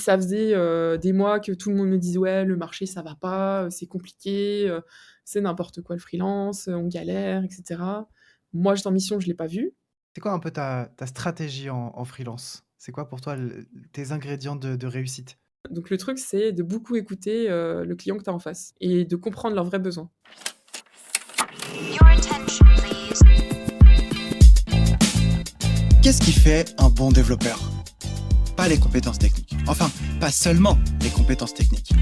Ça faisait des mois que tout le monde me disait ouais, le marché ça va pas, c'est compliqué, c'est n'importe quoi le freelance, on galère, etc. Moi, j'étais en mission, je l'ai pas vu. C'est quoi un peu ta stratégie en freelance? C'est quoi pour toi tes ingrédients de réussite? Donc le truc, c'est de beaucoup écouter le client que tu as en face et de comprendre leurs vrais besoins. Your attention, please. Qu'est-ce qui fait un bon développeur? Pas les compétences techniques. Enfin, pas seulement les compétences techniques.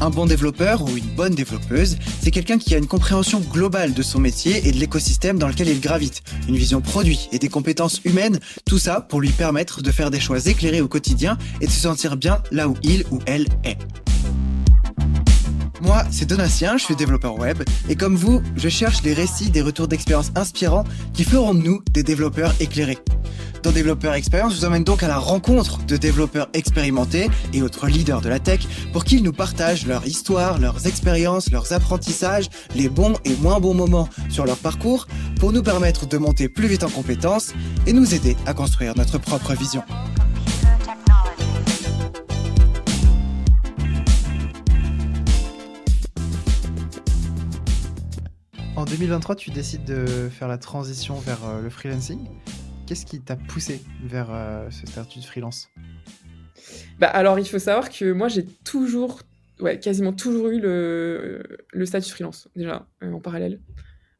Un bon développeur ou une bonne développeuse, c'est quelqu'un qui a une compréhension globale de son métier et de l'écosystème dans lequel il gravite, une vision produit et des compétences humaines, tout ça pour lui permettre de faire des choix éclairés au quotidien et de se sentir bien là où il ou elle est. Moi, c'est Donatien, je suis développeur web, et comme vous, je cherche les récits des retours d'expérience inspirants qui feront de nous des développeurs éclairés. Dans Développeur Expérience, je vous emmène donc à la rencontre de développeurs expérimentés et autres leaders de la tech pour qu'ils nous partagent leur histoire, leurs expériences, leurs apprentissages, les bons et moins bons moments sur leur parcours pour nous permettre de monter plus vite en compétences et nous aider à construire notre propre vision. Computer technology. En 2023, tu décides de faire la transition vers le freelancing. Qu'est-ce qui t'a poussé vers ce statut de freelance? Bah, alors, il faut savoir que moi, j'ai toujours, ouais, quasiment toujours eu le statut freelance, déjà, en parallèle.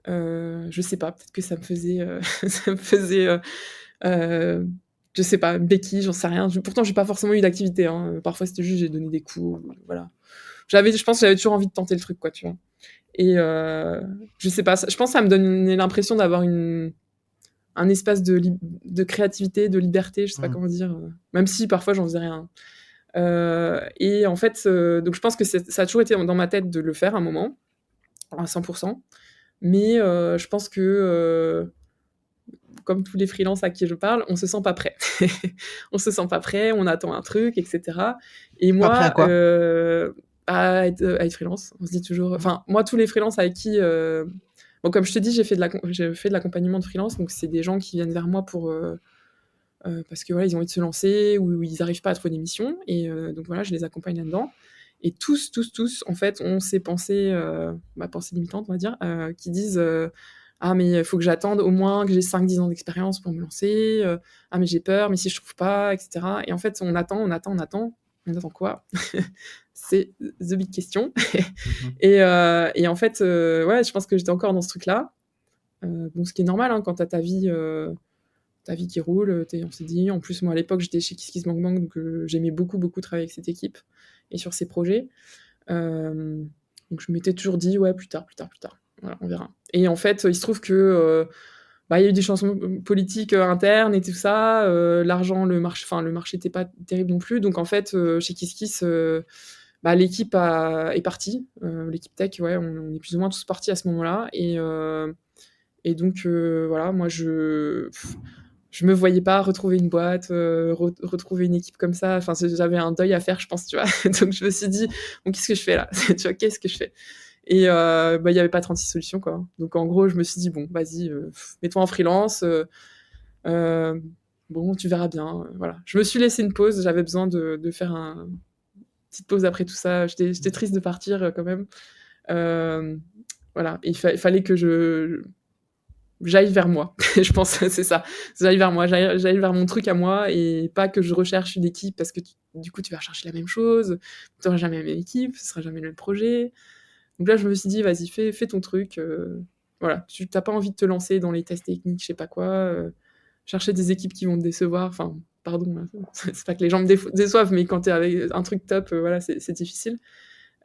Je sais pas, peut-être que ça me faisait, ça me faisait, je sais pas, une béquille, j'en sais rien. Pourtant, j'ai pas forcément eu d'activité, hein. Parfois, c'était juste, j'ai donné des cours, voilà. Je pense que j'avais toujours envie de tenter le truc, quoi, tu vois? Et je sais pas, je pense que ça me donnait l'impression d'avoir un espace de créativité, de liberté, je sais pas Hmm. comment dire, même si parfois j'en faisais rien. Et en fait, donc je pense que ça a toujours été dans ma tête de le faire à un moment, à 100%. Mais je pense que, comme tous les freelances à qui je parle, on se sent pas prêt. On se sent pas prêt, on attend un truc, etc. Et Pas prêt à moi, quoi? à être freelance, on se dit toujours. Enfin, moi, tous les freelances avec qui, bon, comme je te dis, j'ai fait de l'accompagnement de freelance, donc c'est des gens qui viennent vers moi pour parce que voilà, ils ont envie de se lancer ou ils n'arrivent pas à trouver des missions. Et donc voilà, je les accompagne là-dedans. Et tous, en fait, ont ces pensées, pensées limitantes, on va dire, qui disent ah, mais il faut que j'attende au moins que j'ai 5-10 ans d'expérience pour me lancer. Ah, mais j'ai peur, mais si je trouve pas, etc. Et en fait, on attend, on attend, on attend. On attend quoi? C'est the big question. Mhm. Et en fait, ouais, je pense que j'étais encore dans ce truc-là. Bon, ce qui est normal hein, quand tu as ta vie qui roule, on s'est dit, en plus moi à l'époque j'étais chez KissKissBankBank, donc j'aimais beaucoup travailler avec cette équipe et sur ces projets. Donc je m'étais toujours dit ouais plus tard, voilà, on verra. Et en fait il se trouve que il y a eu des changements politiques internes et tout ça, l'argent, le marché était pas terrible non plus, donc en fait chez KissKiss l'équipe est partie, l'équipe tech, ouais, on est plus ou moins tous partis à ce moment-là. Et donc voilà, moi je me voyais pas retrouver une boîte, retrouver une équipe comme ça. Enfin, j'avais un deuil à faire, je pense, tu vois. Donc je me suis dit, bon, qu'est-ce que je fais là? Tu vois, qu'est-ce que je fais? Et il y avait pas 36 solutions, quoi. Donc en gros, je me suis dit, bon, vas-y, mets-toi en freelance. Euh, bon, tu verras bien. Voilà. Je me suis laissé une pause. J'avais besoin de faire une petite pause après tout ça. J'étais triste de partir quand même. Euh, voilà. Et il fallait que j'aille vers moi. Je pense que c'est ça. J'aille vers moi, j'aille vers mon truc à moi et pas que je recherche une équipe parce que du coup, tu vas rechercher la même chose. Tu n'auras jamais la même équipe, ce sera jamais le même projet. Donc là, je me suis dit, vas-y, fais ton truc. Voilà, tu n'as pas envie de te lancer dans les tests techniques, je sais pas quoi. Chercher des équipes qui vont te décevoir. Enfin, pardon, hein, c'est pas que les gens me déçoivent, mais quand tu es avec un truc top, voilà, c'est difficile.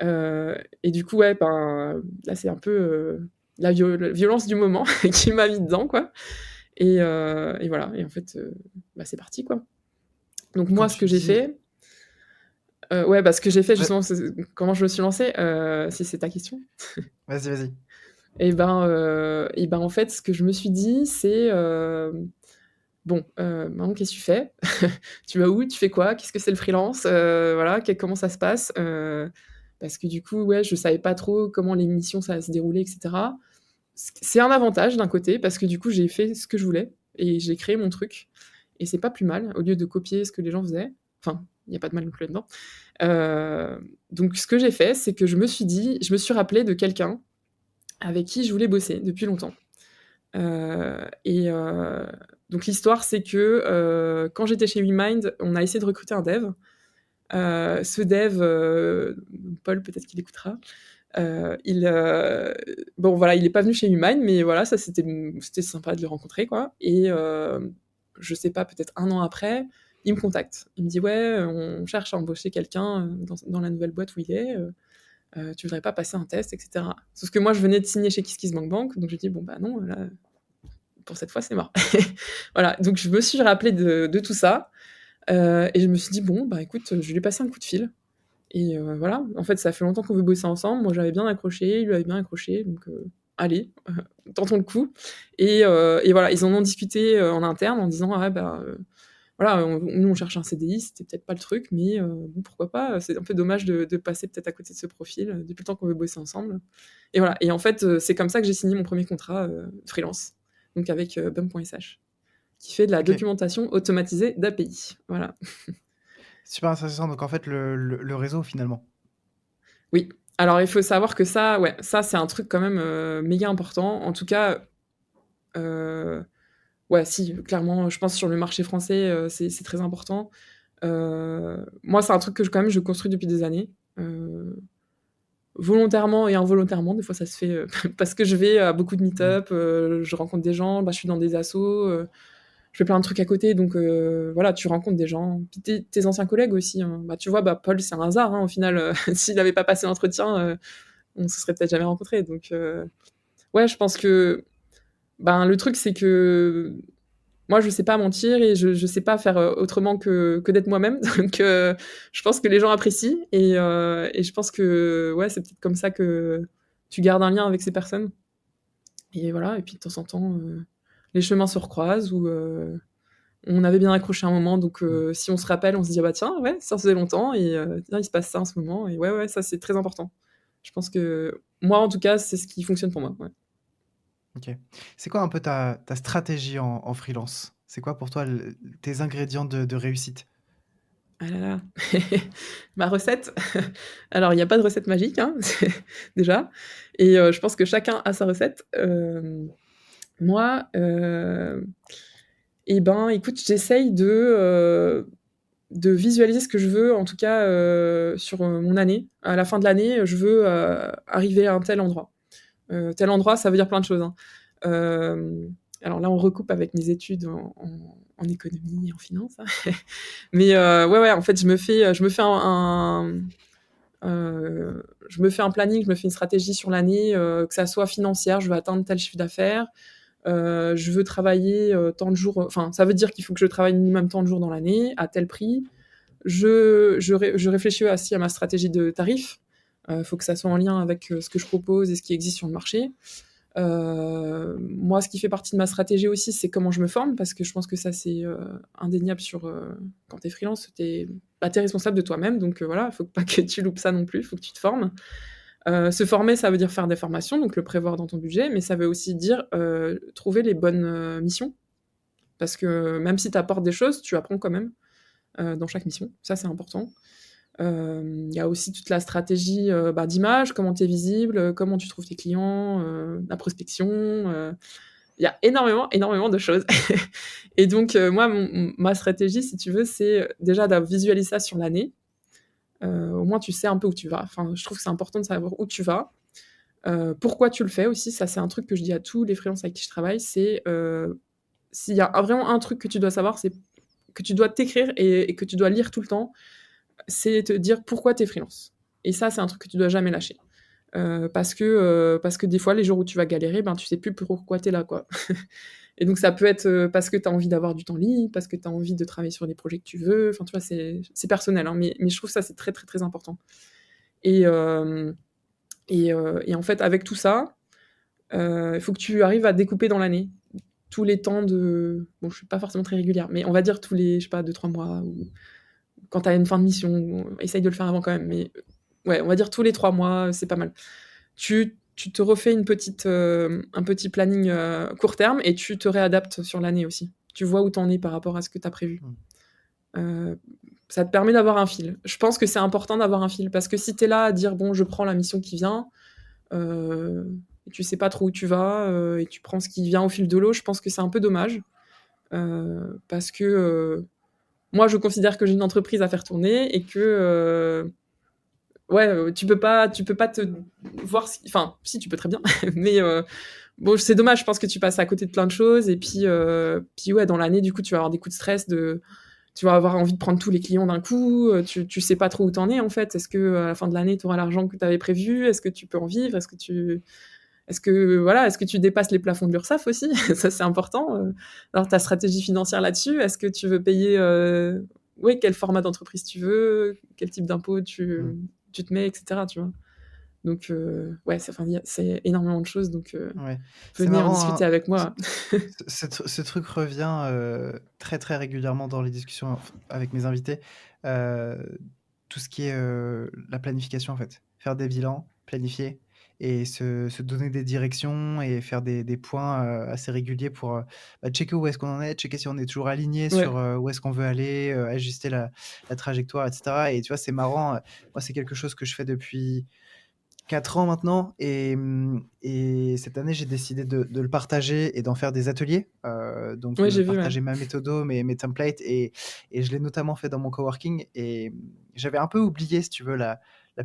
Et du coup, ouais, là, c'est un peu la violence du moment qui m'a mis dedans, quoi. Et voilà, et en fait, c'est parti, quoi. Donc Quand moi, ce tu que j'ai dis... fait, ouais, ce que j'ai fait, Ouais, justement, comment je me suis lancée, si c'est ta question. vas-y, vas-y. Et ben, en fait, ce que je me suis dit, c'est, bon, maintenant, qu'est-ce que tu fais? Tu vas où? Tu fais quoi? Qu'est-ce que c'est le freelance? Voilà, comment ça se passe? Parce que du coup, ouais, je savais pas trop comment les missions, ça allait se dérouler, etc. C'est un avantage d'un côté, parce que du coup, j'ai fait ce que je voulais et j'ai créé mon truc. Et c'est pas plus mal, au lieu de copier ce que les gens faisaient. Enfin, il n'y a pas de mal non plus là-dedans. Donc ce que j'ai fait, c'est que je me suis rappelée de quelqu'un avec qui je voulais bosser depuis longtemps. Donc l'histoire, c'est que quand j'étais chez WeMind, on a essayé de recruter un dev. Ce dev, Paul, peut-être qu'il écoutera. Bon voilà, il est pas venu chez WeMind, mais voilà, ça c'était sympa de le rencontrer, quoi. Et je sais pas, peut-être 1 an après, il me contacte. Il me dit ouais, on cherche à embaucher quelqu'un dans la nouvelle boîte où il est. Tu voudrais pas passer un test, etc. Sauf que moi, je venais de signer chez KissKissBankBank, donc j'ai dit bon bah non, là, pour cette fois, c'est mort. Voilà, donc je me suis rappelée de tout ça. Et je me suis dit, bon, bah écoute, je lui ai passé un coup de fil. Et voilà, en fait, ça fait longtemps qu'on veut bosser ensemble. Moi, j'avais bien accroché, il lui avait bien accroché. Donc, allez, tentons le coup. Et voilà, ils en ont discuté en interne en disant, ah bah voilà, nous, on cherche un CDI, c'était peut-être pas le truc, mais bon, pourquoi pas. C'est un peu dommage de passer peut-être à côté de ce profil depuis le temps qu'on veut bosser ensemble. Et voilà, et en fait, c'est comme ça que j'ai signé mon premier contrat freelance, donc avec Bum.sh, qui fait de la Ok, documentation automatisée d'API. Voilà. super intéressant. Donc en fait, le réseau finalement. Oui. Alors, il faut savoir que ça, ouais, ça, c'est un truc quand même méga important. En tout cas, ouais, si, clairement, je pense sur le marché français, c'est très important. Moi, c'est un truc que quand même je construis depuis des années. Volontairement et involontairement, des fois ça se fait parce que je vais à beaucoup de meet-up, je rencontre des gens, bah, je suis dans des assos, je fais plein de trucs à côté, donc voilà, tu rencontres des gens. Puis tes anciens collègues aussi, hein. Bah, tu vois, bah, Paul, c'est un hasard, hein, au final, s'il n'avait pas passé l'entretien, on se serait peut-être jamais rencontrés. Donc ouais, je pense que ben, le truc, c'est que moi, je sais pas mentir et je sais pas faire autrement que d'être moi-même. Donc je pense que les gens apprécient et je pense que ouais, c'est peut-être comme ça que tu gardes un lien avec ces personnes. Et voilà, et puis de temps en temps, les chemins se recroisent ou on avait bien accroché un moment, donc si on se rappelle, on se dit ah bah tiens, ouais, ça faisait longtemps et tiens, il se passe ça en ce moment. Et ouais, ça c'est très important. Je pense que moi, en tout cas, c'est ce qui fonctionne pour moi. Ouais. Ok. C'est quoi un peu ta stratégie en freelance? C'est quoi pour toi tes ingrédients de réussite? Ah là là, ma recette. Alors, il n'y a pas de recette magique, hein, déjà. Et je pense que chacun a sa recette. Moi, et ben, écoute, j'essaye de visualiser ce que je veux, en tout cas sur mon année. À la fin de l'année, je veux arriver à un tel endroit. Tel endroit, ça veut dire plein de choses, hein. Euh, alors là, on recoupe avec mes études en économie et en finance, hein. Mais ouais, en fait, je me fais je me fais un planning, je me fais une stratégie sur l'année, que ça soit financière, je veux atteindre tel chiffre d'affaires, je veux travailler tant de jours, enfin, ça veut dire qu'il faut que je travaille minimum tant de jours dans l'année, à tel prix. Je réfléchis aussi à ma stratégie de tarif. Il faut que ça soit en lien avec ce que je propose et ce qui existe sur le marché. Moi, ce qui fait partie de ma stratégie aussi, c'est comment je me forme, parce que je pense que ça, c'est indéniable quand tu es freelance, tu es responsable de toi-même, donc voilà, il faut pas que tu loupes ça non plus, il faut que tu te formes. Se former, ça veut dire faire des formations, donc le prévoir dans ton budget, mais ça veut aussi dire trouver les bonnes missions, parce que même si tu apportes des choses, tu apprends quand même dans chaque mission, ça c'est important. Il y a aussi toute la stratégie d'image, comment tu es visible, comment tu trouves tes clients, la prospection. Il y a énormément de choses. Et donc, moi, ma stratégie, si tu veux, c'est déjà de visualiser ça sur l'année. Au moins, tu sais un peu où tu vas. Enfin, je trouve que c'est important de savoir où tu vas. Pourquoi tu le fais aussi, ça c'est un truc que je dis à tous les freelances avec qui je travaille, c'est s'il y a vraiment un truc que tu dois savoir, c'est que tu dois t'écrire et que tu dois lire tout le temps, c'est te dire pourquoi tu es freelance. Et ça, c'est un truc que tu dois jamais lâcher. Parce que des fois, les jours où tu vas galérer, ben, tu sais plus pourquoi tu es là, quoi. Et donc, ça peut être parce que tu as envie d'avoir du temps libre, parce que tu as envie de travailler sur des projets que tu veux. Enfin, tu vois, c'est personnel, hein, mais je trouve ça, c'est très, très, très important. Et en fait, avec tout ça, il faut que tu arrives à découper dans l'année tous les temps de... Bon, je suis pas forcément très régulière, mais on va dire tous les, je sais pas, 2-3 mois, ou quand tu as une fin de mission, essaye de le faire avant quand même, mais ouais, on va dire tous les 3 mois, c'est pas mal. Tu te refais un petit planning court terme et tu te réadaptes sur l'année aussi. Tu vois où t'en es par rapport à ce que tu as prévu. Mm. ça te permet d'avoir un fil. Je pense que c'est important d'avoir un fil parce que si tu es là à dire bon, je prends la mission qui vient, et tu sais pas trop où tu vas, et tu prends ce qui vient au fil de l'eau, je pense que c'est un peu dommage. Parce que moi, je considère que j'ai une entreprise à faire tourner et que tu peux pas te voir. Enfin, si tu peux très bien, mais bon, c'est dommage. Je pense que tu passes à côté de plein de choses et puis ouais, dans l'année, du coup, tu vas avoir des coups de stress tu vas avoir envie de prendre tous les clients d'un coup, tu sais pas trop où t'en es en fait. Est-ce que à la fin de l'année, tu auras l'argent que tu avais prévu? Est-ce que tu peux en vivre? Est-ce que tu dépasses les plafonds de l'URSSAF aussi? Ça, c'est important. Alors, ta stratégie financière là-dessus, est-ce que tu veux payer quel format d'entreprise tu veux, quel type d'impôt tu te mets, etc. Tu vois. Donc, c'est énormément de choses. Donc, Ouais. venez en marrant, discuter hein. avec moi. Ce truc revient très très régulièrement dans les discussions avec mes invités. Tout ce qui est la planification en fait. Faire des bilans, planifier et se donner des directions et faire des points assez réguliers pour checker où est-ce qu'on en est, checker si on est toujours aligné Ouais. sur où est-ce qu'on veut aller, ajuster la trajectoire, etc. Et tu vois, c'est marrant. Moi, c'est quelque chose que je fais depuis 4 ans maintenant et cette année, j'ai décidé de le partager et d'en faire des ateliers. Donc Ouais, de j'ai vu, ouais. partager ma méthodo, mes templates et je l'ai notamment fait dans mon coworking et j'avais un peu oublié, si tu veux, la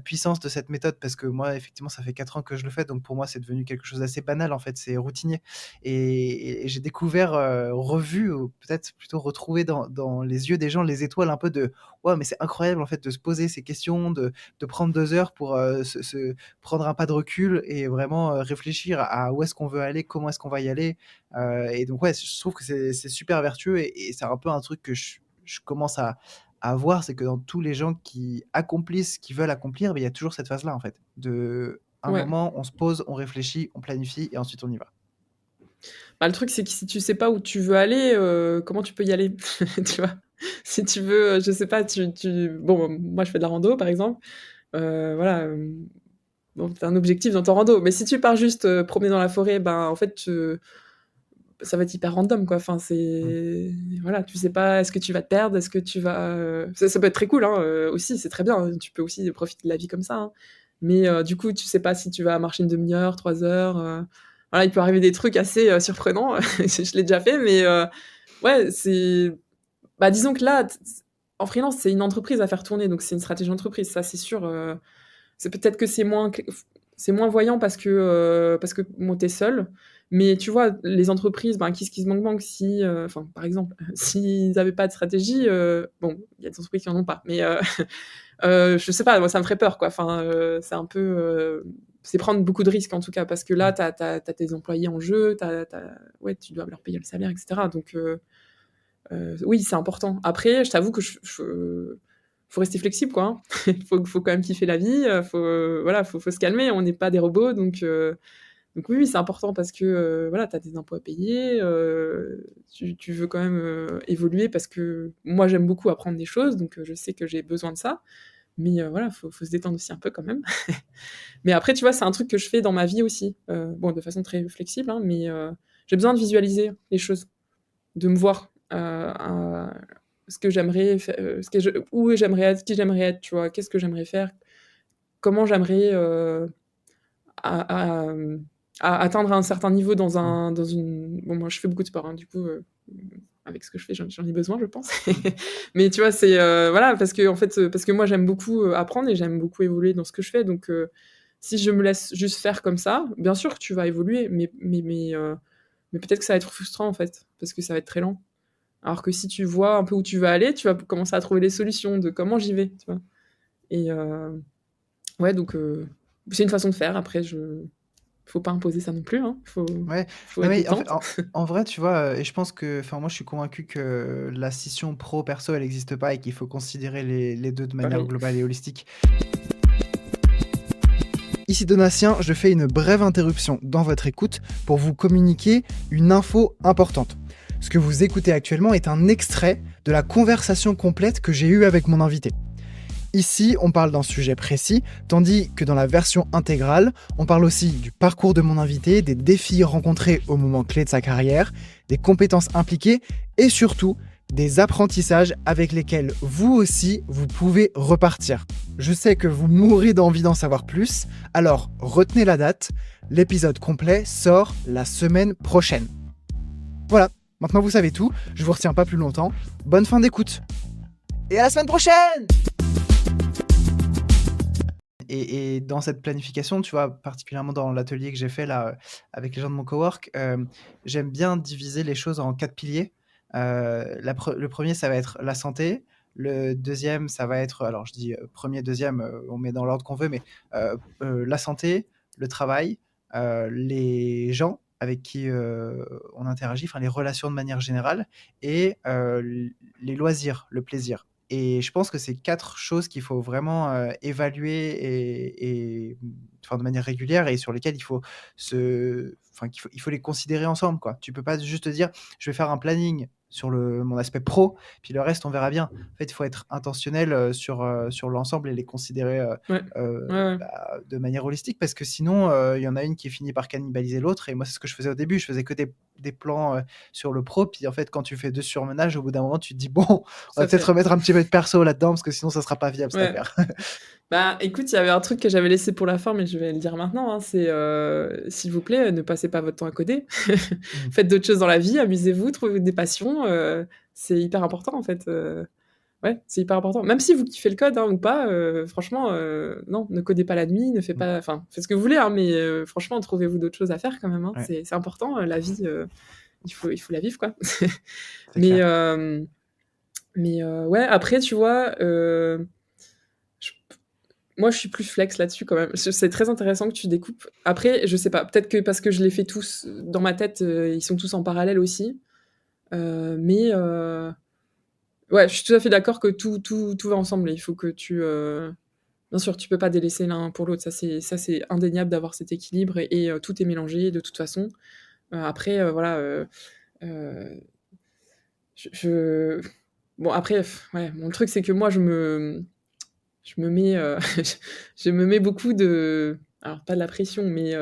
puissance de cette méthode parce que moi, effectivement, ça fait 4 ans que je le fais, donc pour moi, c'est devenu quelque chose d'assez banal, en fait, c'est routinier et j'ai découvert, revu ou peut-être plutôt retrouvé dans les yeux des gens les étoiles un peu de: «Waouh, mais c'est incroyable, en fait, de se poser ces questions, de prendre 2 heures pour, se prendre un pas de recul et vraiment réfléchir à où est-ce qu'on veut aller, comment est-ce qu'on va y aller. Et donc, ouais, je trouve que c'est super vertueux et c'est un peu un truc que je commence à voir, c'est que dans tous les gens qui accomplissent ce qu'ils veulent accomplir, il y a toujours cette phase-là, en fait. Un Ouais. moment, on se pose, on réfléchit, on planifie et ensuite on y va. Bah, le truc, c'est que si tu sais pas où tu veux aller, comment tu peux y aller? Tu vois? Si tu veux, je sais pas, bon, moi, je fais de la rando, par exemple. Voilà, bon, tu as un objectif dans ton rando. Mais si tu pars juste promener dans la forêt, ben, en fait, ça va être hyper random, quoi. Enfin, voilà, tu sais pas, est-ce que tu vas te perdre, est-ce que tu vas. Ça peut être très cool, hein, aussi, c'est très bien. Hein. Tu peux aussi profiter de la vie comme ça. Hein. Mais du coup, tu sais pas si tu vas marcher une demi-heure, 3 heures. Voilà, il peut arriver des trucs assez surprenants. Je l'ai déjà fait, mais ouais, c'est. Bah, disons que là, en freelance, c'est une entreprise à faire tourner, donc c'est une stratégie d'entreprise, ça, c'est sûr. C'est peut-être que c'est moins voyant parce que bon, t'es seul. Mais tu vois, les entreprises, ben, KissKissBankBank, si, enfin, par exemple, s'ils n'avaient pas de stratégie, bon, il y a des entreprises qui en ont pas, mais je sais pas, moi, ça me ferait peur, quoi. Enfin, c'est un peu, c'est prendre beaucoup de risques en tout cas, parce que là, t'as tes employés en jeu, ouais, tu dois leur payer le salaire, etc. Donc, oui, c'est important. Après, je t'avoue que faut rester flexible, quoi. Hein. faut quand même kiffer la vie. Voilà, faut se calmer. On n'est pas des robots, donc oui, c'est important parce que voilà, t'as des impôts à payer. Tu veux quand même évoluer parce que moi, j'aime beaucoup apprendre des choses, donc je sais que j'ai besoin de ça. Mais voilà, faut se détendre aussi un peu quand même. Mais après, tu vois, c'est un truc que je fais dans ma vie aussi. Bon, de façon très flexible, hein, mais j'ai besoin de visualiser les choses, de me voir. Ce que j'aimerais faire, où j'aimerais être, qui j'aimerais être, tu vois, qu'est-ce que j'aimerais faire, comment j'aimerais à, à, à atteindre un certain niveau dans une. Bon, moi je fais beaucoup de sport, hein, du coup, avec ce que je fais, j'en ai besoin, je pense. Mais tu vois, c'est voilà, parce que moi j'aime beaucoup apprendre et j'aime beaucoup évoluer dans ce que je fais, donc si je me laisse juste faire comme ça, bien sûr que tu vas évoluer, mais peut-être que ça va être frustrant en fait, parce que ça va être très lent. Alors que si tu vois un peu où tu vas aller, tu vas commencer à trouver les solutions de comment j'y vais, tu vois. Et ouais, donc c'est une façon de faire. Après, faut pas imposer ça non plus. Hein. Faut Non, être mais en fait, détente. en vrai, tu vois, et je pense que, enfin, moi, je suis convaincu que la scission pro-perso, elle n'existe pas et qu'il faut considérer les deux de manière Pareil. globale et holistique. Ici Donatien, je fais une brève interruption dans votre écoute pour vous communiquer une info importante. Ce que vous écoutez actuellement est un extrait de la conversation complète que j'ai eue avec mon invité. Ici, on parle d'un sujet précis, tandis que dans la version intégrale, on parle aussi du parcours de mon invité, des défis rencontrés au moment clé de sa carrière, des compétences impliquées et surtout des apprentissages avec lesquels vous aussi, vous pouvez repartir. Je sais que vous mourrez d'envie d'en savoir plus, alors retenez la date, l'épisode complet sort la semaine prochaine. Voilà, maintenant vous savez tout, je vous retiens pas plus longtemps, bonne fin d'écoute. Et à la semaine prochaine! Et dans cette planification, tu vois, particulièrement dans l'atelier que j'ai fait là avec les gens de mon cowork, j'aime bien diviser les choses en 4 piliers. Le premier, ça va être la santé. Le deuxième, ça va être, alors je dis premier, deuxième, on met dans l'ordre qu'on veut, mais la santé, le travail, les gens avec qui on interagit, enfin les relations de manière générale, et les loisirs, le plaisir. Et je pense que c'est 4 choses qu'il faut vraiment évaluer enfin, de manière régulière et sur lesquelles il faut il faut les considérer ensemble, quoi. Tu peux pas juste te dire, je vais faire un planning sur mon aspect pro, puis le reste on verra bien. En fait, il faut être intentionnel sur l'ensemble et les considérer Ouais. Ouais. de manière holistique, parce que sinon il y en a une qui finit par cannibaliser l'autre. Et moi, c'est ce que je faisais au début, je faisais que des plans sur le pro, puis en fait quand tu fais 2 surmenages, au bout d'un moment tu te dis bon, on va Ça peut-être fait. remettre un petit peu de perso là-dedans, parce que sinon ça sera pas viable cette Ouais. affaire. Bah, écoute, il y avait un truc que j'avais laissé pour la fin, mais je vais le dire maintenant, hein, c'est, s'il vous plaît, ne passez pas votre temps à coder. Faites d'autres choses dans la vie, amusez-vous, trouvez des passions, c'est hyper important, en fait, ouais, c'est hyper important. Même si vous kiffez le code, hein, ou pas, franchement, non, ne codez pas la nuit, ne faites pas enfin, faites ce que vous voulez, hein, mais franchement, trouvez-vous d'autres choses à faire quand même, hein. Ouais. C'est important, la vie, il faut la vivre, quoi. C'est Mais clair. ouais, après, tu vois, je moi, je suis plus flex là-dessus quand même. C'est très intéressant que tu découpes. Après, je sais pas, peut-être que parce que je les fais tous dans ma tête, ils sont tous en parallèle aussi. Mais ouais, je suis tout à fait d'accord que tout va ensemble. Il faut que tu... Bien sûr, tu peux pas délaisser l'un pour l'autre. Ça, c'est indéniable d'avoir cet équilibre et tout est mélangé de toute façon. Après, voilà... je... Bon, après, ouais, bon, le truc, c'est que moi, je me mets, je me mets beaucoup de... Alors, pas de la pression, mais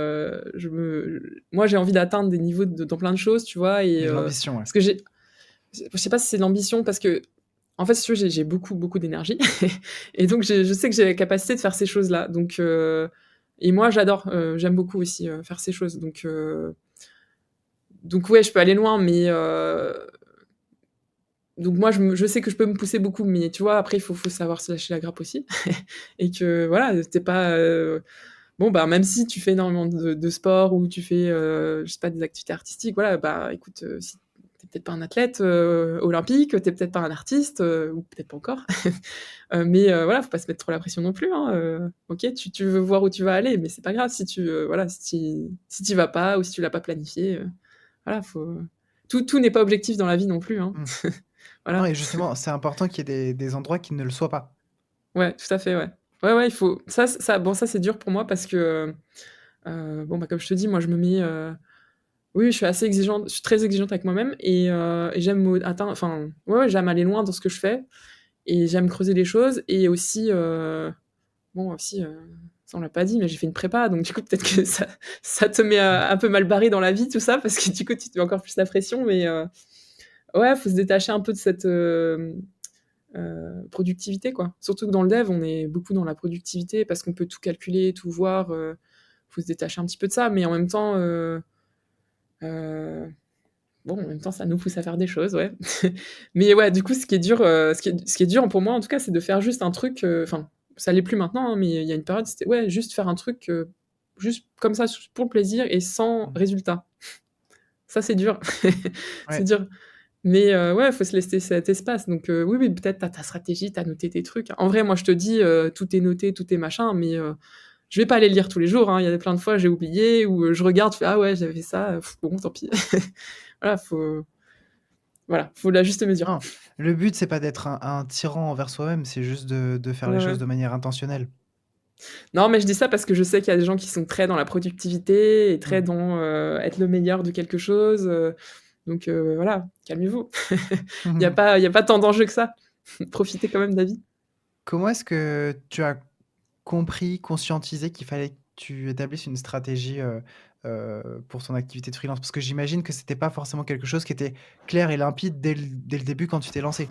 moi, j'ai envie d'atteindre des niveaux dans plein de choses, tu vois, et De l'ambition, ouais. parce que je sais pas si c'est de l'ambition, parce que, en fait, si tu veux, j'ai beaucoup, beaucoup d'énergie, et donc je sais que j'ai la capacité de faire ces choses-là, donc et moi, j'adore, j'aime beaucoup aussi faire ces choses, donc ouais, je peux aller loin, mais donc moi, je sais que je peux me pousser beaucoup, mais tu vois, après, il faut savoir se lâcher la grappe aussi. Et que voilà, t'es pas... bon, bah, même si tu fais énormément de sport ou tu fais, je sais pas, des activités artistiques, voilà, bah, écoute, si t'es peut-être pas un athlète olympique, t'es peut-être pas un artiste, ou peut-être pas encore. Mais voilà, faut pas se mettre trop la pression non plus, hein. Ok, tu veux voir où tu vas aller, mais c'est pas grave si voilà, si t'y vas pas ou si tu l'as pas planifié. Voilà, faut... Tout n'est pas objectif dans la vie non plus, hein. Non, Voilà. et justement, c'est important qu'il y ait des endroits qui ne le soient pas. Ouais, tout à fait, ouais. Ouais, il faut... Bon, ça, c'est dur pour moi parce que, bon, bah, comme je te dis, moi, je me mets... Oui, je suis assez exigeante, je suis très exigeante avec moi-même et j'aime atteindre... Enfin, ouais, j'aime aller loin dans ce que je fais et j'aime creuser les choses et aussi... Bon, aussi, ça, on l'a pas dit, mais j'ai fait une prépa, donc du coup, peut-être que ça te met un peu mal barré dans la vie, tout ça, parce que du coup, tu te mets encore plus la pression, mais ouais, faut se détacher un peu de cette... productivité, quoi. Surtout que dans le dev, on est beaucoup dans la productivité parce qu'on peut tout calculer, tout voir. Faut se détacher un petit peu de ça, mais en même temps, bon, en même temps, ça nous pousse à faire des choses, ouais. Mais ouais, du coup, ce qui est dur, ce qui est dur pour moi, en tout cas, c'est de faire juste un truc. Enfin, ça l'est plus maintenant, hein, mais il y a une période, c'était ouais, juste faire un truc, juste comme ça pour le plaisir et sans résultat. Ça, c'est dur. C'est Ouais. dur. Mais ouais, faut se laisser cet espace. Donc oui, peut-être tu as ta stratégie, tu as noté tes trucs. En vrai, moi, je te dis, tout est noté, tout est machin, mais je vais pas aller le lire tous les jours, hein. Il y a plein de fois, j'ai oublié ou je regarde, je fais: «Ah ouais, j'avais fait ça, bon, tant pis». Voilà, faut la juste mesure. Non, le but, c'est pas d'être un tyran envers soi-même, c'est juste de faire les Ouais, choses ouais. de manière intentionnelle. Non, mais je dis ça parce que je sais qu'il y a des gens qui sont très dans la productivité et très Mmh. dans, être le meilleur de quelque chose, donc voilà, calmez-vous. Il y a pas tant d'enjeux que ça. Profitez quand même de la vie. Comment est-ce que tu as compris, conscientisé qu'il fallait tu établisses une stratégie pour ton activité de freelance? Parce que j'imagine que c'était pas forcément quelque chose qui était clair et limpide dès le début quand tu t'es lancé.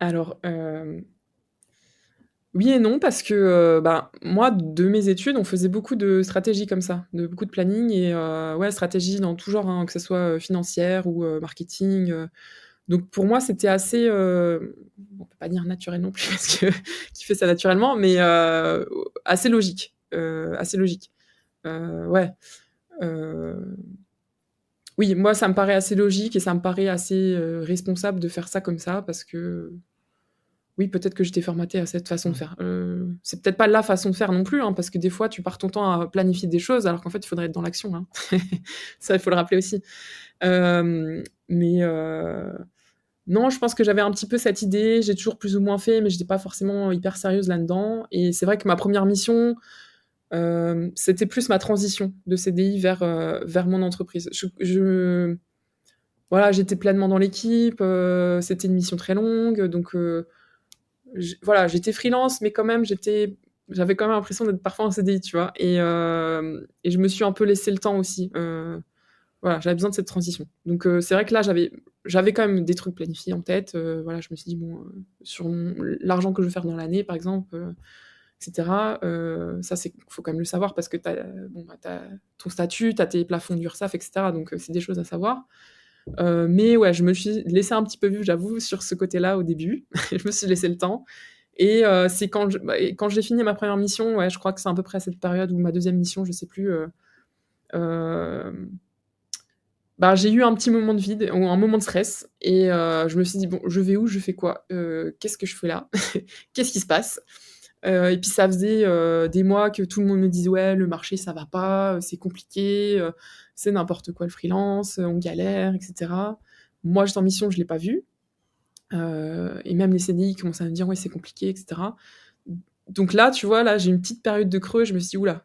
Alors, oui et non parce que, moi, de mes études, on faisait beaucoup de stratégies comme ça, beaucoup de planning et ouais, stratégie dans tout genre, hein, que ce soit, financière ou marketing, donc pour moi, c'était assez, on peut pas dire naturel non plus parce que qui fait ça naturellement, mais assez logique, assez logique. Ouais, heu, oui, moi, ça me paraît assez logique et ça me paraît assez, responsable de faire ça comme ça parce que oui, peut-être que j'étais formatée à cette façon de Mmh. faire. C'est peut-être pas la façon de faire non plus, hein, parce que des fois, tu pars ton temps à planifier des choses alors qu'en fait, il faudrait être dans l'action, hein. Ça, il faut le rappeler aussi. Mais non, je pense que j'avais un petit peu cette idée, j'ai toujours plus ou moins fait, mais j'étais pas forcément hyper sérieuse là-dedans et c'est vrai que ma première mission, c'était plus ma transition de CDI vers mon entreprise. Voilà, j'étais pleinement dans l'équipe, c'était une mission très longue, donc voilà, j'étais freelance, mais quand même, j'avais quand même l'impression d'être parfois en CDI, tu vois? Et je me suis un peu laissé le temps aussi. Voilà, j'avais besoin de cette transition. Donc, c'est vrai que là, j'avais quand même des trucs planifiés en tête. Voilà, je me suis dit, bon, sur l'argent que je veux faire dans l'année, par exemple, et cetera, ça, faut quand même le savoir parce que tu as, bon, bah, tu ton statut, tu as tes plafonds d'URSSAF, et cetera. Donc, c'est des choses à savoir. Mais ouais, je me suis laissée un petit peu vivre, j'avoue, sur ce côté-là au début. Je me suis laissé le temps et c'est quand j'ai fini ma première mission, ouais, je crois que c'est à peu près à cette période ou ma deuxième mission, je sais plus, hem, bah, j'ai eu un petit moment de vide ou un moment de stress et je me suis dit: «Bon, je vais où? Je fais quoi? Qu'est-ce que je fais là? Qu'est-ce qui se passe?» Et puis ça faisait, des mois que tout le monde me disait: «Ouais, le marché ça va pas, c'est compliqué, c'est n'importe quoi le freelance, on galère et cetera». Moi, j'étais en mission, je l'ai pas vu, et même les CDI commençaient à me dire: «Ouais, c'est compliqué et cetera». Donc là, tu vois, là, j'ai une petite période de creux, je me suis dit: «Ouh là,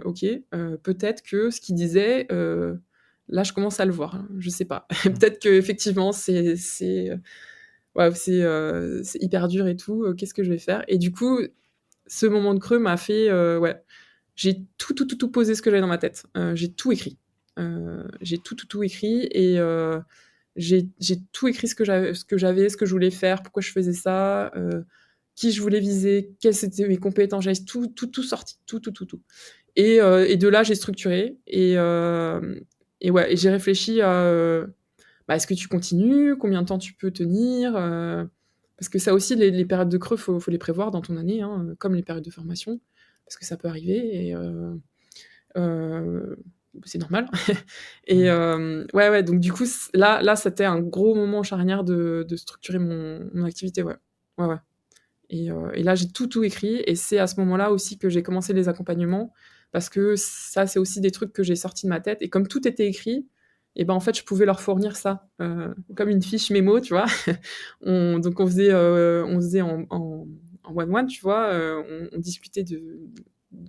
OK, peut-être que ce qu'il disait, là, je commence à le voir, hein, je sais pas». Mmh. Peut-être qu'effectivement, ouais, c'est hyper dur et tout, qu'est-ce que je vais faire? Et du coup, ce moment de creux m'a fait, ouais, j'ai tout posé ce que j'avais dans ma tête. J'ai tout écrit. J'ai tout écrit et j'ai tout écrit ce que je voulais faire, pourquoi je faisais ça, qui je voulais viser, quelles étaient mes compétences. J'avais tout sorti, tout et de là, j'ai structuré et ouais et j'ai réfléchi à, bah, est-ce que tu continues? Combien de temps tu peux tenir? Parce que ça aussi, les périodes de creux, faut les prévoir dans ton année, hein, comme les périodes de formation, parce que ça peut arriver et heu, c'est normal et Mmh. ouais, donc du coup, là, c'était un gros moment charnière de structurer mon activité, ouais. Ouais, ouais et là, j'ai tout écrit et c'est à ce moment-là aussi que j'ai commencé les accompagnements parce que ça, c'est aussi des trucs que j'ai sortis de ma tête et comme tout était écrit et ben, en fait, je pouvais leur fournir ça, comme une fiche mémo, tu vois? On faisait en one-one, tu vois? On discutait de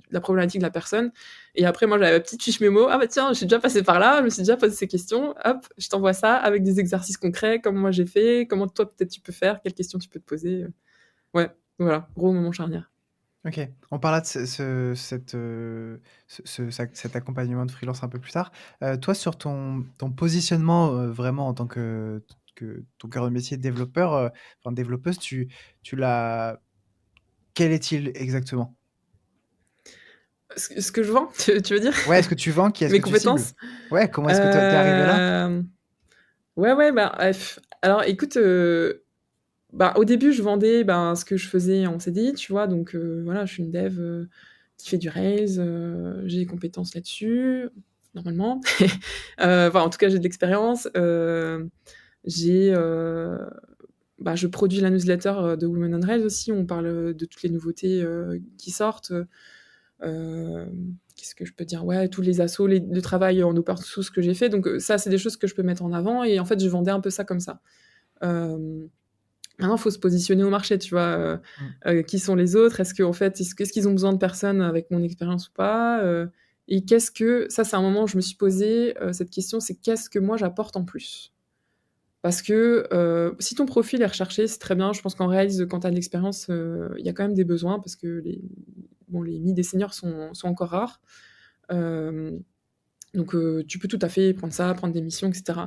la problématique de la personne et après moi, j'avais ma petite fiche mémo: «Ah bah tiens, je suis déjà passée par là, je me suis déjà posé ces questions, hop, je t'envoie ça avec des exercices concrets, comme moi j'ai fait, comment toi peut-être tu peux faire, quelles questions tu peux te poser», ouais, voilà, gros moment charnière. OK. On parlera de cet accompagnement de freelance un peu plus tard. Toi, sur ton positionnement, vraiment en tant que ton cœur de métier développeur, enfin développeuse, tu l'as quel est-il exactement? Ce que je vends, tu veux dire? Ouais, est-ce que tu vends? Qui est-ce Mes que tu cibles? compétences? Ouais, comment est-ce que tu es arrivé là? Hem, ouais, bah, alors écoute, bah, au début, je vendais, ben, ce que je faisais en CDI, tu vois? Donc voilà, je suis une dev, qui fait du Rails, j'ai des compétences là-dessus, normalement. Enfin, en tout cas, j'ai de l'expérience, j'ai, bah, je produis la newsletter, de Women on Rails aussi, où on parle, de toutes les nouveautés, qui sortent, qu'est-ce que je peux dire? Ouais, tous les assos, le travail en open source que j'ai fait, donc ça, c'est des choses que je peux mettre en avant et en fait, je vendais un peu ça comme ça. Hem, Maintenant, faut se positionner au marché, tu vois? Mmh. Qui sont les autres? En fait, qu'est-ce qu'ils ont besoin de personnes avec mon expérience ou pas? Et qu'est-ce que ça, c'est un moment où je me suis posé, cette question, c'est: «Qu'est-ce que moi j'apporte en plus?» Parce que, si ton profil est recherché, c'est très bien. Je pense qu'en Rails, quand tu as de l'expérience, il y a quand même des besoins parce que bon, les mid et seniors sont encore rares. Donc tu peux tout à fait prendre ça, prendre des missions, etc.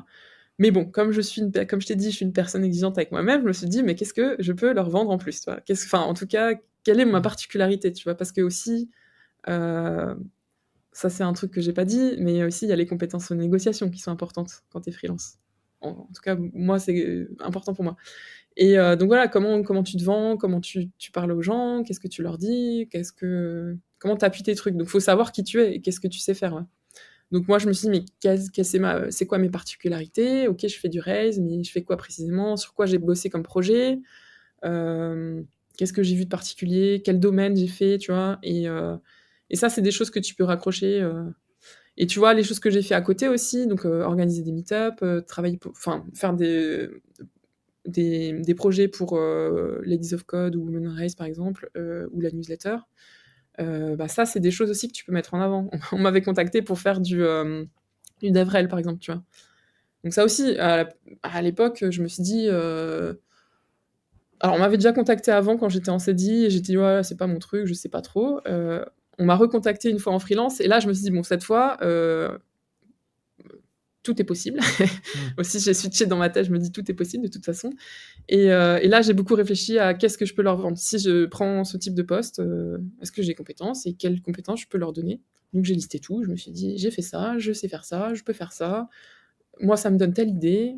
Mais bon, comme je t'ai dit, je suis une personne exigeante avec moi-même, je me suis dit, mais qu'est-ce que je peux leur vendre en plus, tu vois? Enfin, en tout cas, quelle est ma particularité, tu vois? Parce que aussi, ça c'est un truc que j'ai pas dit, mais aussi il y a les compétences de négociation qui sont importantes quand tu es freelance. En tout cas, moi, c'est important pour moi. Et donc voilà, comment tu te vends, comment tu parles aux gens, qu'est-ce que tu leur dis, comment tu appuies tes trucs. Donc, il faut savoir qui tu es et qu'est-ce que tu sais faire. Ouais. Donc, moi, je me suis dit, mais c'est quoi mes particularités? Ok, je fais du raise, mais je fais quoi précisément? Sur quoi j'ai bossé comme projet? Qu'est-ce que j'ai vu de particulier? Quel domaine j'ai fait, tu vois? Et ça, c'est des choses que tu peux raccrocher. Et tu vois, les choses que j'ai fait à côté aussi, donc organiser des meet-up, faire des projets pour Ladies of Code ou Women on Race par exemple, ou la newsletter, ça c'est des choses aussi que tu peux mettre en avant. On m'avait contacté pour faire du DevRel par exemple, tu vois. Donc ça aussi, à l'époque, je me suis dit... Alors on m'avait déjà contacté avant quand j'étais en CDI, et j'ai dit ouais, c'est pas mon truc, je sais pas trop. On m'a recontacté une fois en freelance, et là je me suis dit bon, cette fois... tout est possible. Aussi, j'ai switché dans ma tête, je me dis tout est possible de toute façon. Et là, j'ai beaucoup réfléchi à qu'est-ce que je peux leur vendre. Si je prends ce type de poste, est-ce que j'ai des compétences et quelles compétences je peux leur donner? Donc, j'ai listé tout. Je me suis dit, j'ai fait ça, je sais faire ça, je peux faire ça. Moi, ça me donne telle idée.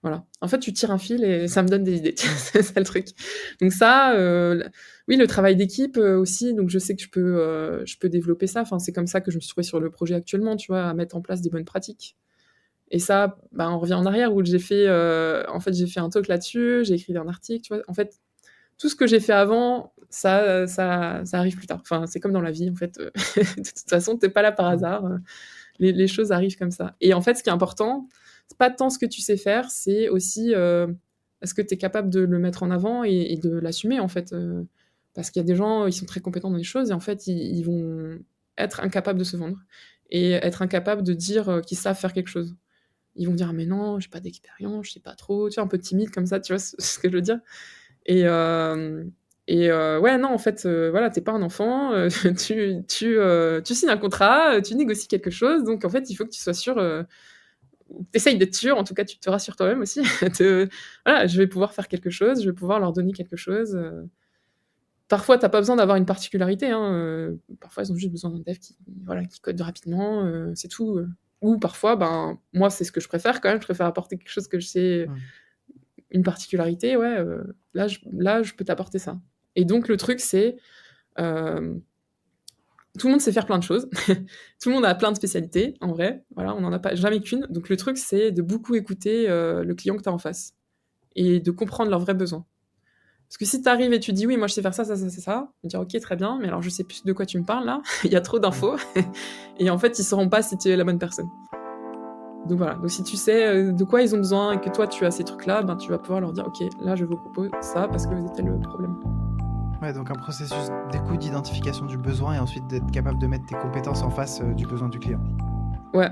Voilà. En fait, tu tires un fil et ça me donne des idées. C'est ça le truc. Donc ça, oui, le travail d'équipe aussi. Donc, je sais que je peux développer ça. Enfin, c'est comme ça que je me suis trouvée sur le projet actuellement, tu vois, à mettre en place des bonnes pratiques. Et ça, on revient en arrière où j'ai fait un talk là-dessus, j'ai écrit un article, tu vois. En fait, tout ce que j'ai fait avant, ça arrive plus tard. Enfin, c'est comme dans la vie, en fait. De toute façon, t'es pas là par hasard. Les choses arrivent comme ça. Et en fait, ce qui est important, c'est pas tant ce que tu sais faire, c'est aussi est-ce que t'es capable de le mettre en avant et de l'assumer, en fait. Parce qu'il y a des gens, ils sont très compétents dans les choses et en fait, ils vont être incapables de se vendre et être incapables de dire qu'ils savent faire quelque chose. Ils vont dire, mais non, j'ai pas d'expérience, je sais pas trop, tu vois, un peu timide comme ça, tu vois ce que je veux dire. Et ouais, non, en fait, voilà, t'es pas un enfant, tu signes un contrat, tu négocies quelque chose, donc en fait, il faut que tu sois sûr, t'essayes d'être sûr, en tout cas, tu te rassures toi-même aussi. Voilà, je vais pouvoir faire quelque chose, je vais pouvoir leur donner quelque chose. Parfois, t'as pas besoin d'avoir une particularité, hein, parfois, ils ont juste besoin d'un dev qui code rapidement, c'est tout. Ou parfois, moi, c'est ce que je préfère quand même. Je préfère apporter quelque chose que je sais, une particularité. Ouais, là, je peux t'apporter ça. Et donc, le truc, c'est... tout le monde sait faire plein de choses. Tout le monde a plein de spécialités, en vrai. Voilà, on n'en a pas jamais qu'une. Donc, le truc, c'est de beaucoup écouter le client que tu as en face. Et de comprendre leurs vrais besoins. Parce que si tu arrives et tu dis « Oui, moi, je sais faire ça, ça, ça, c'est ça », on va dire « Ok, très bien, mais alors je sais plus de quoi tu me parles, là. Il y a trop d'infos. » Et en fait, ils sauront pas si tu es la bonne personne. Donc voilà. Donc si tu sais de quoi ils ont besoin et que toi, tu as ces trucs-là, tu vas pouvoir leur dire « Ok, là, je vous propose ça parce que vous êtes le problème. » Ouais, donc un processus d'écoute, d'identification du besoin et ensuite d'être capable de mettre tes compétences en face du besoin du client. Ouais.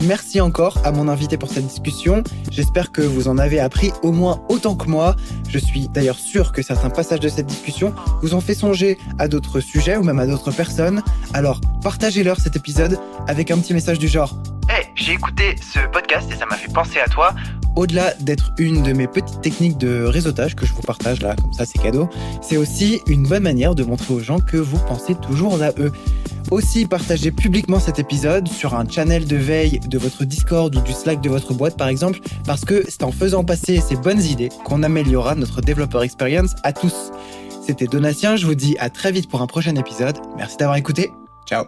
Merci encore à mon invité pour cette discussion. J'espère que vous en avez appris au moins autant que moi. Je suis d'ailleurs sûr que certains passages de cette discussion vous ont fait songer à d'autres sujets ou même à d'autres personnes. Alors, partagez-leur cet épisode avec un petit message du genre « Hey, j'ai écouté ce podcast et ça m'a fait penser à toi ». Au-delà d'être une de mes petites techniques de réseautage que je vous partage là, comme ça c'est cadeau, c'est aussi une bonne manière de montrer aux gens que vous pensez toujours à eux. Aussi, partagez publiquement cet épisode sur un channel de veille de votre Discord ou du Slack de votre boîte par exemple, parce que c'est en faisant passer ces bonnes idées qu'on améliorera notre développeur experience à tous. C'était Donatien, je vous dis à très vite pour un prochain épisode. Merci d'avoir écouté. Ciao.